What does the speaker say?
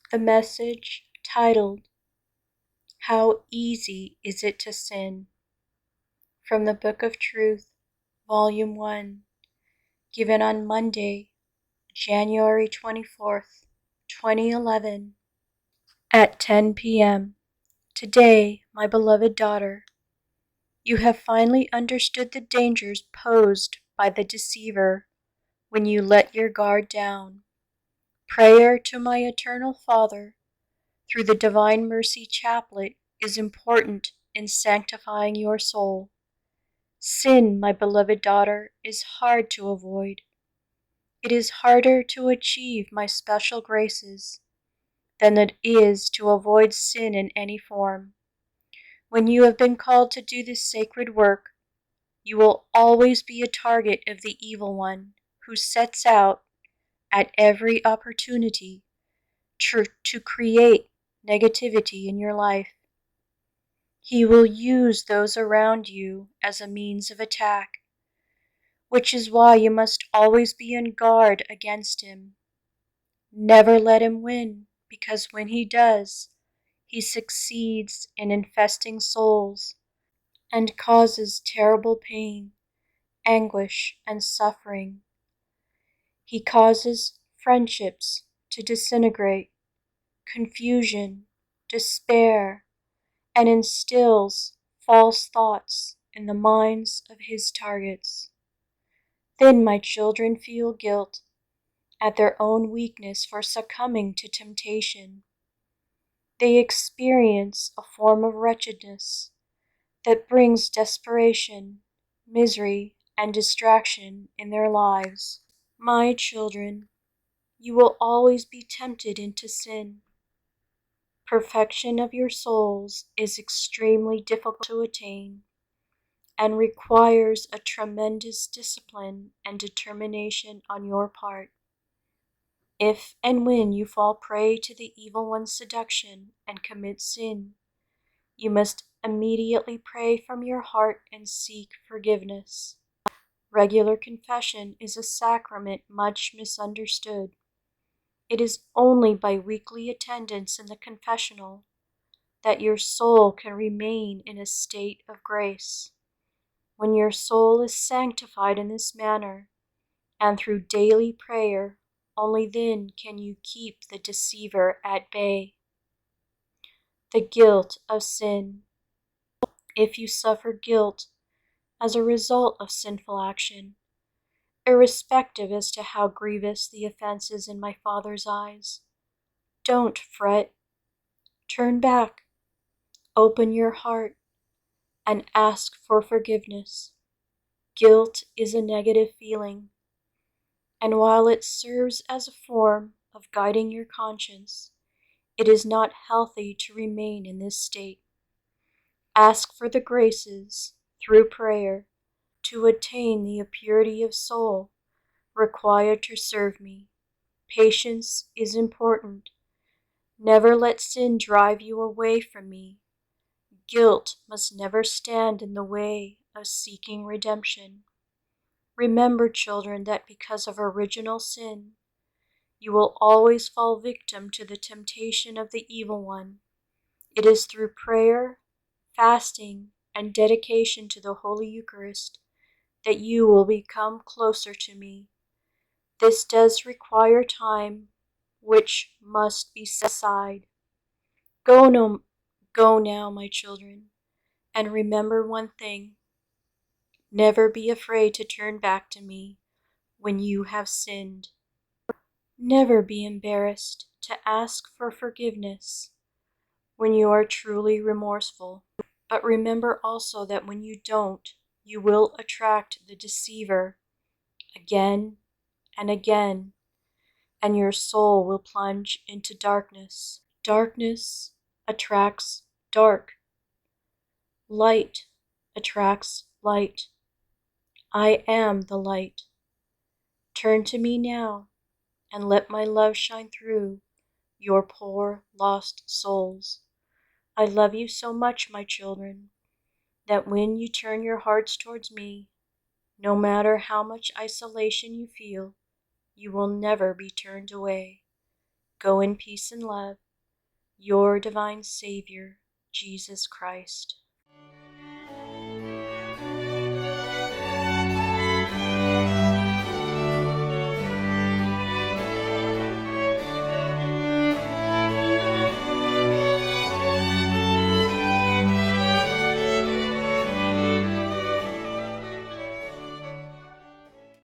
The message titled, How Easy Is It to Sin? From the Book of Truth, Volume 1, given on Monday, January 24th, 2011, at 10 p.m. Today, my beloved daughter, you have finally understood the dangers posed by the deceiver when you let your guard down. Prayer to my eternal Father through the Divine Mercy Chaplet is important in sanctifying your soul. Sin, my beloved daughter, is hard to avoid. It is harder to achieve my special graces than it is to avoid sin in any form. When you have been called to do this sacred work, you will always be a target of the evil one who sets out at every opportunity to create negativity in your life. He will use those around you as a means of attack, which is why you must always be on guard against him. Never let him win, because when he does, he succeeds in infesting souls and causes terrible pain, anguish, and suffering. He causes friendships to disintegrate, confusion, despair, and instills false thoughts in the minds of his targets. Then my children feel guilt at their own weakness for succumbing to temptation. They experience a form of wretchedness that brings desperation, misery, and distraction in their lives. My children, you will always be tempted into sin. Perfection of your souls is extremely difficult to attain and requires a tremendous discipline and determination on your part. If and when you fall prey to the evil one's seduction and commit sin, you must immediately pray from your heart and seek forgiveness. Regular confession is a sacrament much misunderstood. It is only by weekly attendance in the confessional that your soul can remain in a state of grace. When your soul is sanctified in this manner, and through daily prayer, only then can you keep the deceiver at bay. The guilt of sin. If you suffer guilt as a result of sinful action, irrespective as to how grievous the offense is in my Father's eyes, don't fret. Turn back, open your heart, and ask for forgiveness. Guilt is a negative feeling, and while it serves as a form of guiding your conscience, it is not healthy to remain in this state. Ask for the graces, through prayer, to attain the purity of soul required to serve me. Patience is important. Never let sin drive you away from me. Guilt must never stand in the way of seeking redemption. Remember, children, that because of original sin, you will always fall victim to the temptation of the evil one. It is through prayer, fasting, and dedication to the Holy Eucharist that you will become closer to me. This does require time, which must be set aside. Go now, my children, and remember one thing. Never be afraid to turn back to me when you have sinned. Never be embarrassed to ask for forgiveness when you are truly remorseful. But remember also that when you don't, you will attract the deceiver again and again, and your soul will plunge into darkness. Darkness attracts dark. Light attracts light. I am the light. Turn to me now, and let my love shine through your poor lost souls. I love you so much, my children, that when you turn your hearts towards me, no matter how much isolation you feel, you will never be turned away. Go in peace and love, your divine Savior, Jesus Christ.